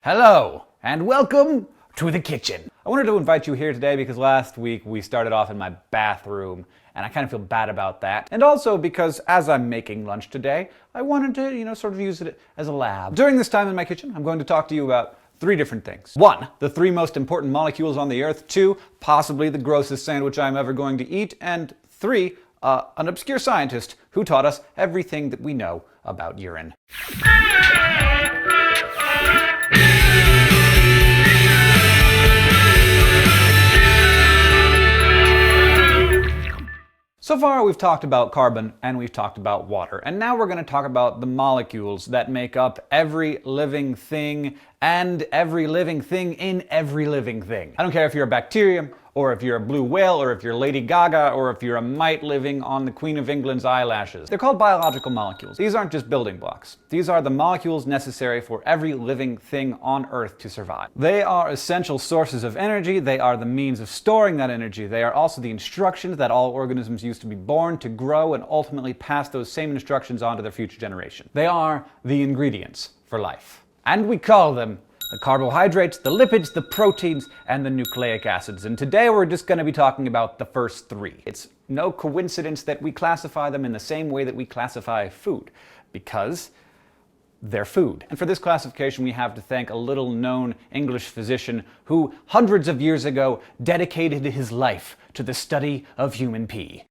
Hello, and welcome to the kitchen. I wanted to invite you here today because last week we started off in my bathroom, and I kind of feel bad about that. And also because as I'm making lunch today, I wanted to, sort of use it as a lab. During this time in my kitchen, I'm going to talk to you about three different things. 1, the 3 most important molecules on the earth. 2, possibly the grossest sandwich I'm ever going to eat. And 3, an obscure scientist who taught us everything that we know about urine. So far we've talked about carbon and we've talked about water, and now we're going to talk about the molecules that make up every living thing and every living thing in every living thing. I don't care if you're a bacterium, or if you're a blue whale, or if you're Lady Gaga, or if you're a mite living on the Queen of England's eyelashes. They're called biological molecules. These aren't just building blocks. These are the molecules necessary for every living thing on Earth to survive. They are essential sources of energy. They are the means of storing that energy. They are also the instructions that all organisms use to be born, to grow, and ultimately pass those same instructions on to their future generation. They are the ingredients for life. And we call them the carbohydrates, the lipids, the proteins, and the nucleic acids. And today we're just going to be talking about the first 3. It's no coincidence that we classify them in the same way that we classify food, because they're food. And for this classification, we have to thank a little-known English physician who, hundreds of years ago, dedicated his life to the study of human pee.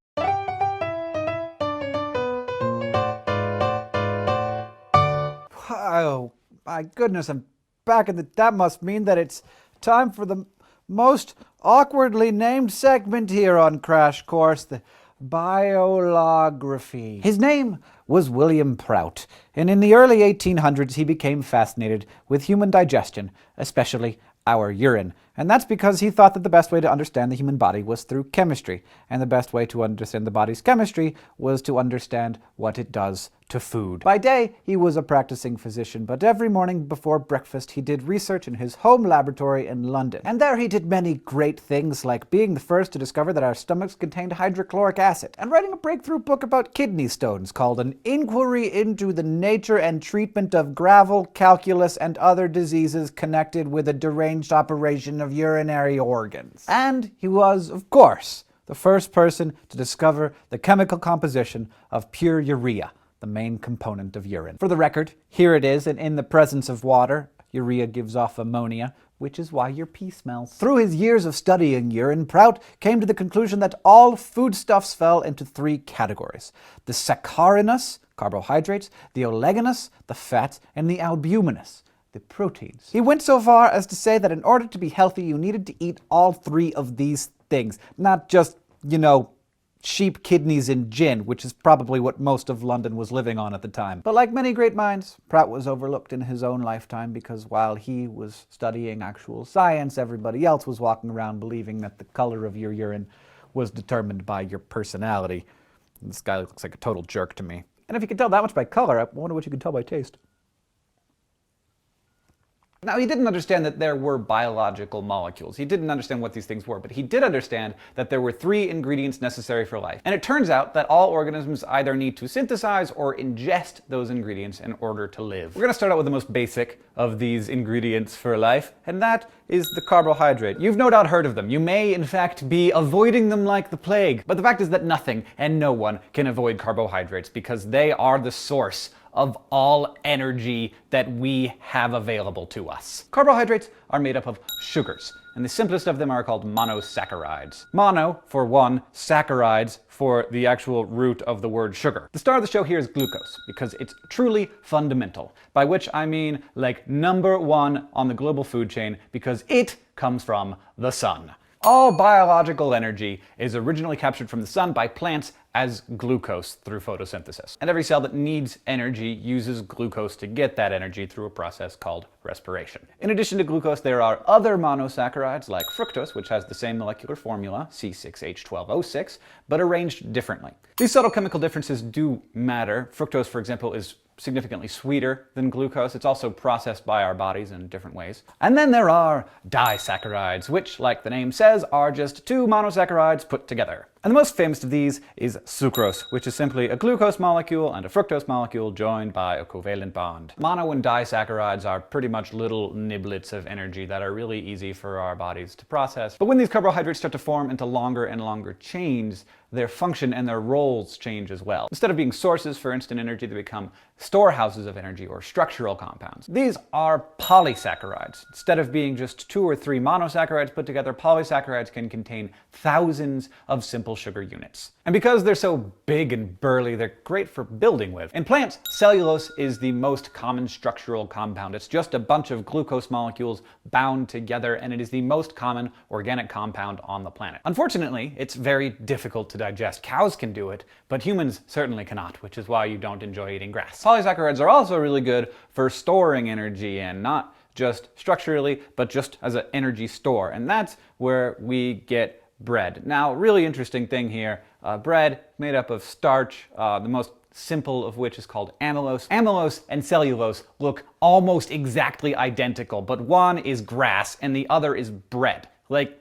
Oh, my goodness, I'm back in that must mean that it's time for the most awkwardly named segment here on Crash Course, the biolography. His name was William Prout, and in the early 1800s he became fascinated with human digestion, especially our urine. And that's because he thought that the best way to understand the human body was through chemistry, and the best way to understand the body's chemistry was to understand what it does to food. By day, he was a practicing physician, but every morning before breakfast he did research in his home laboratory in London. And there he did many great things, like being the first to discover that our stomachs contained hydrochloric acid, and writing a breakthrough book about kidney stones called An Inquiry into the Nature and Treatment of Gravel, Calculus, and Other Diseases Connected with a Deranged Operation of Urinary Organs. And he was, of course, the first person to discover the chemical composition of pure urea, the main component of urine. For the record, here it is, and in the presence of water, urea gives off ammonia, which is why your pee smells. Through his years of studying urine, Prout came to the conclusion that all foodstuffs fell into 3 categories: the saccharinous, carbohydrates, the oleaginous, the fats, and the albuminous, the proteins. He went so far as to say that in order to be healthy, you needed to eat all 3 of these things, not just, sheep kidneys and gin, which is probably what most of London was living on at the time. But like many great minds, Prout was overlooked in his own lifetime because while he was studying actual science, everybody else was walking around believing that the color of your urine was determined by your personality. This guy looks like a total jerk to me. And if you can tell that much by color, I wonder what you can tell by taste. Now, he didn't understand that there were biological molecules. He didn't understand what these things were, but he did understand that there were 3 ingredients necessary for life. And it turns out that all organisms either need to synthesize or ingest those ingredients in order to live. We're going to start out with the most basic of these ingredients for life, and that is the carbohydrate. You've no doubt heard of them. You may, in fact, be avoiding them like the plague. But the fact is that nothing and no one can avoid carbohydrates because they are the source of all energy that we have available to us. Carbohydrates are made up of sugars, and the simplest of them are called monosaccharides. Mono for one, saccharides for the actual root of the word sugar. The star of the show here is glucose, because it's truly fundamental, by which I mean like number 1 on the global food chain, because it comes from the sun. All biological energy is originally captured from the sun by plants as glucose through photosynthesis. And every cell that needs energy uses glucose to get that energy through a process called respiration. In addition to glucose, there are other monosaccharides like fructose, which has the same molecular formula, C6H12O6, but arranged differently. These subtle chemical differences do matter. Fructose, for example, is significantly sweeter than glucose. It's also processed by our bodies in different ways. And then there are disaccharides, which, like the name says, are just 2 monosaccharides put together. And the most famous of these is sucrose, which is simply a glucose molecule and a fructose molecule joined by a covalent bond. Mono and disaccharides are pretty much little niblets of energy that are really easy for our bodies to process. But when these carbohydrates start to form into longer and longer chains, their function and their roles change as well. Instead of being sources for instant energy, they become storehouses of energy or structural compounds. These are polysaccharides. Instead of being just 2 or 3 monosaccharides put together, polysaccharides can contain thousands of simple sugar units. And because they're so big and burly, they're great for building with. In plants, cellulose is the most common structural compound. It's just a bunch of glucose molecules bound together, and it is the most common organic compound on the planet. Unfortunately, it's very difficult to digest. Cows can do it, but humans certainly cannot, which is why you don't enjoy eating grass. Polysaccharides are also really good for storing energy, and not just structurally, but just as an energy store. And that's where we get bread. Now, really interesting thing here, bread made up of starch, the most simple of which is called amylose. Amylose and cellulose look almost exactly identical, but one is grass and the other is bread. Like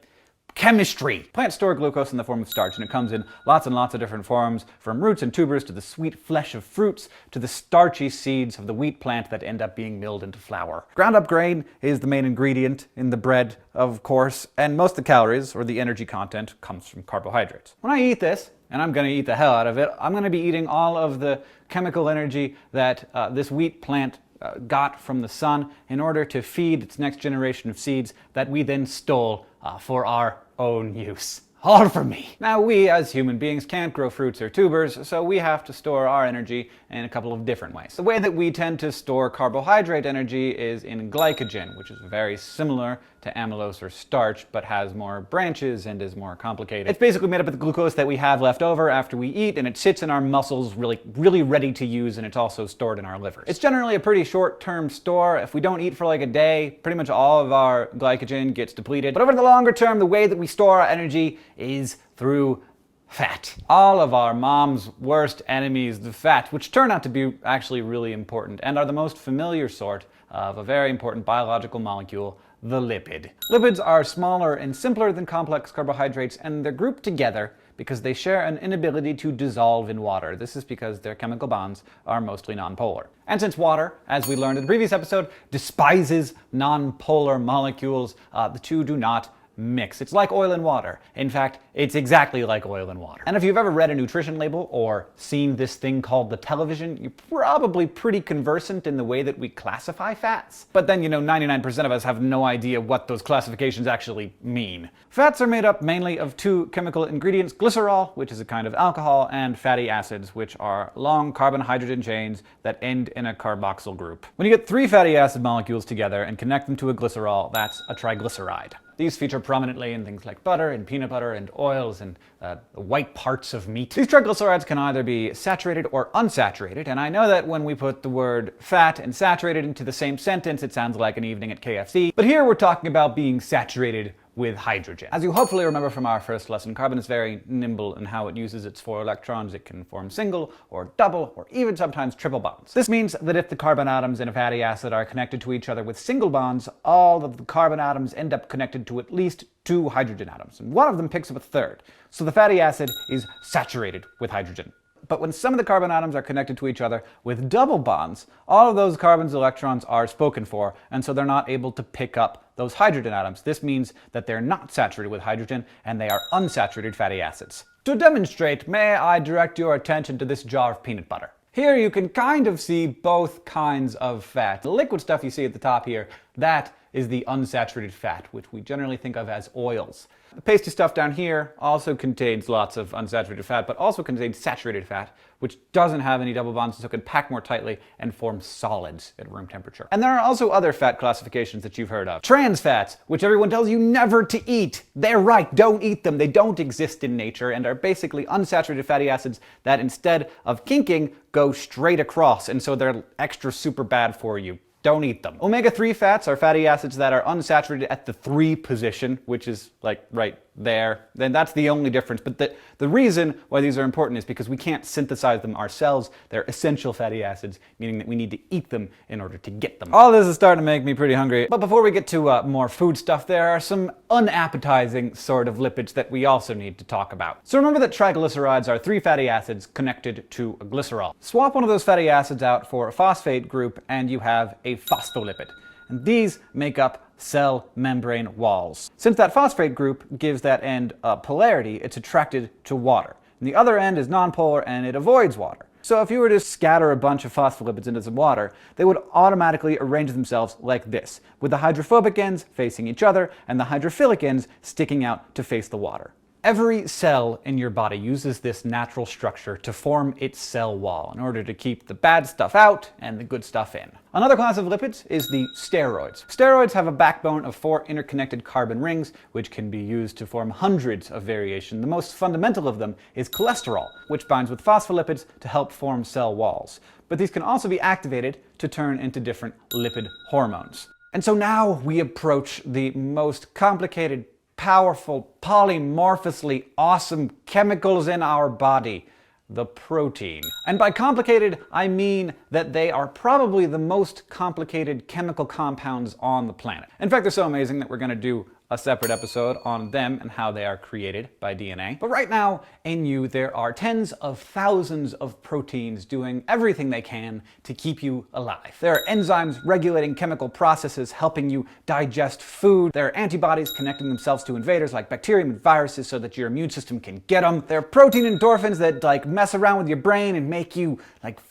chemistry. Plants store glucose in the form of starch, and it comes in lots and lots of different forms, from roots and tubers to the sweet flesh of fruits to the starchy seeds of the wheat plant that end up being milled into flour. Ground up grain is the main ingredient in the bread, of course, and most of the calories, or the energy content, comes from carbohydrates. When I eat this, and I'm going to eat the hell out of it, I'm going to be eating all of the chemical energy that this wheat plant got from the sun in order to feed its next generation of seeds that we then stole for our own use. All for me. Now, we as human beings can't grow fruits or tubers, so we have to store our energy in a couple of different ways. The way that we tend to store carbohydrate energy is in glycogen, which is very similar to amylose or starch, but has more branches and is more complicated. It's basically made up of the glucose that we have left over after we eat, and it sits in our muscles really ready to use, and it's also stored in our livers. It's generally a pretty short-term store. If we don't eat for like a day, pretty much all of our glycogen gets depleted. But over the longer term, the way that we store our energy is through fat. All of our mom's worst enemies, the fat, which turn out to be actually really important and are the most familiar sort of a very important biological molecule, the lipid. Lipids are smaller and simpler than complex carbohydrates, and they're grouped together because they share an inability to dissolve in water. This is because their chemical bonds are mostly nonpolar. And since water, as we learned in the previous episode, despises nonpolar molecules, the two do not mix. It's like oil and water. In fact, it's exactly like oil and water. And if you've ever read a nutrition label or seen this thing called the television, you're probably pretty conversant in the way that we classify fats. But then, 99% of us have no idea what those classifications actually mean. Fats are made up mainly of 2 chemical ingredients, glycerol, which is a kind of alcohol, and fatty acids, which are long carbon-hydrogen chains that end in a carboxyl group. When you get 3 fatty acid molecules together and connect them to a glycerol, that's a triglyceride. These feature prominently in things like butter and peanut butter and oils and the white parts of meat. These triglycerides can either be saturated or unsaturated, and I know that when we put the word fat and saturated into the same sentence, it sounds like an evening at KFC, but here we're talking about being saturated with hydrogen. As you hopefully remember from our first lesson, carbon is very nimble in how it uses its 4 electrons. It can form single or double or even sometimes triple bonds. This means that if the carbon atoms in a fatty acid are connected to each other with single bonds, all of the carbon atoms end up connected to at least 2 hydrogen atoms, and one of them picks up a third. So the fatty acid is saturated with hydrogen. But when some of the carbon atoms are connected to each other with double bonds, all of those carbon's electrons are spoken for, and so they're not able to pick up those hydrogen atoms. This means that they're not saturated with hydrogen, and they are unsaturated fatty acids. To demonstrate, may I direct your attention to this jar of peanut butter. Here you can kind of see both kinds of fat. The liquid stuff you see at the top here, that is the unsaturated fat, which we generally think of as oils. The pasty stuff down here also contains lots of unsaturated fat, but also contains saturated fat, which doesn't have any double bonds, so can pack more tightly and form solids at room temperature. And there are also other fat classifications that you've heard of. Trans fats, which everyone tells you never to eat. They're right, don't eat them. They don't exist in nature and are basically unsaturated fatty acids that instead of kinking, go straight across, and so they're extra super bad for you. Don't eat them. Omega-3 fats are fatty acids that are unsaturated at the 3 position, which is like right there. Then that's the only difference. But the reason why these are important is because we can't synthesize them ourselves. They're essential fatty acids, meaning that we need to eat them in order to get them. All this is starting to make me pretty hungry. But before we get to more food stuff, there are some unappetizing sort of lipids that we also need to talk about. So remember that triglycerides are 3 fatty acids connected to a glycerol. Swap one of those fatty acids out for a phosphate group and you have a phospholipid. And these make up cell membrane walls. Since that phosphate group gives that end a polarity, it's attracted to water. And the other end is nonpolar and it avoids water. So if you were to scatter a bunch of phospholipids into some water, they would automatically arrange themselves like this, with the hydrophobic ends facing each other and the hydrophilic ends sticking out to face the water. Every cell in your body uses this natural structure to form its cell wall in order to keep the bad stuff out and the good stuff in. Another class of lipids is the steroids. Steroids have a backbone of 4 interconnected carbon rings, which can be used to form hundreds of variations. The most fundamental of them is cholesterol, which binds with phospholipids to help form cell walls. But these can also be activated to turn into different lipid hormones. And so now we approach the most complicated, powerful, polymorphously awesome chemicals in our body, the protein. And by complicated, I mean that they are probably the most complicated chemical compounds on the planet. In fact, they're so amazing that we're going to do a separate episode on them and how they are created by DNA. But right now, in you, there are tens of thousands of proteins doing everything they can to keep you alive. There are enzymes regulating chemical processes, helping you digest food. There are antibodies connecting themselves to invaders like bacteria and viruses so that your immune system can get them. There are protein endorphins that mess around with your brain and make you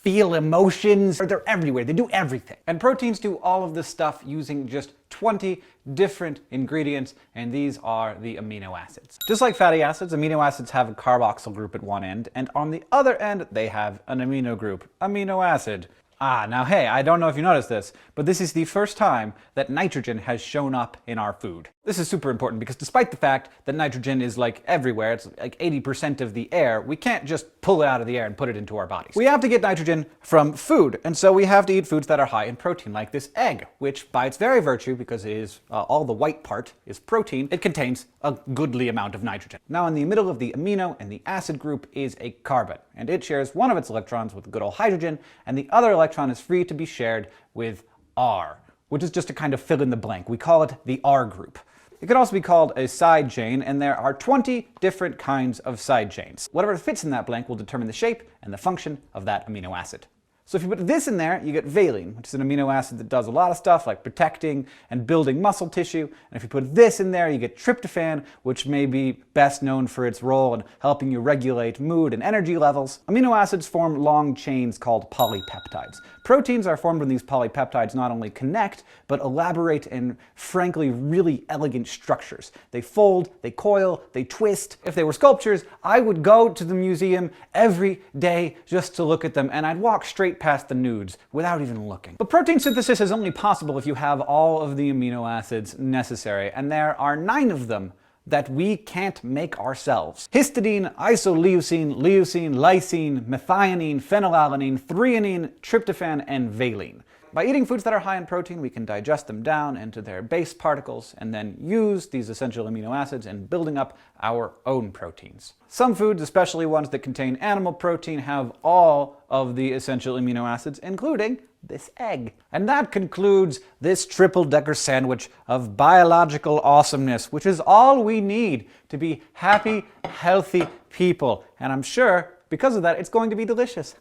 feel emotions. They're everywhere. They do everything. And proteins do all of this stuff using just 20 different ingredients, and these are the amino acids. Just like fatty acids, amino acids have a carboxyl group at one end, and on the other end, they have an amino group, amino acid. Now hey, I don't know if you noticed this, but this is the first time that nitrogen has shown up in our food. This is super important because despite the fact that nitrogen is everywhere, it's 80% of the air, we can't just pull it out of the air and put it into our bodies. We have to get nitrogen from food, and so we have to eat foods that are high in protein, like this egg, which by its very virtue, because it is all the white part is protein, it contains a goodly amount of nitrogen. Now in the middle of the amino and the acid group is a carbon, and it shares one of its electrons with good old hydrogen, and the other electron is free to be shared with R, which is just to kind of fill in the blank. We call it the R group. It could also be called a side chain, and there are 20 different kinds of side chains. Whatever fits in that blank will determine the shape and the function of that amino acid. So if you put this in there, you get valine, which is an amino acid that does a lot of stuff like protecting and building muscle tissue. And if you put this in there, you get tryptophan, which may be best known for its role in helping you regulate mood and energy levels. Amino acids form long chains called polypeptides. Proteins are formed when these polypeptides not only connect, but elaborate in, frankly, really elegant structures. They fold, they coil, they twist. If they were sculptures, I would go to the museum every day just to look at them, and I'd walk straight past the nudes without even looking. But protein synthesis is only possible if you have all of the amino acids necessary, and there are 9 of them that we can't make ourselves. Histidine, isoleucine, leucine, lysine, methionine, phenylalanine, threonine, tryptophan, and valine. By eating foods that are high in protein, we can digest them down into their base particles and then use these essential amino acids in building up our own proteins. Some foods, especially ones that contain animal protein, have all of the essential amino acids, including this egg. And that concludes this triple-decker sandwich of biological awesomeness, which is all we need to be happy, healthy people. And I'm sure, because of that, it's going to be delicious.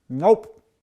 Nope.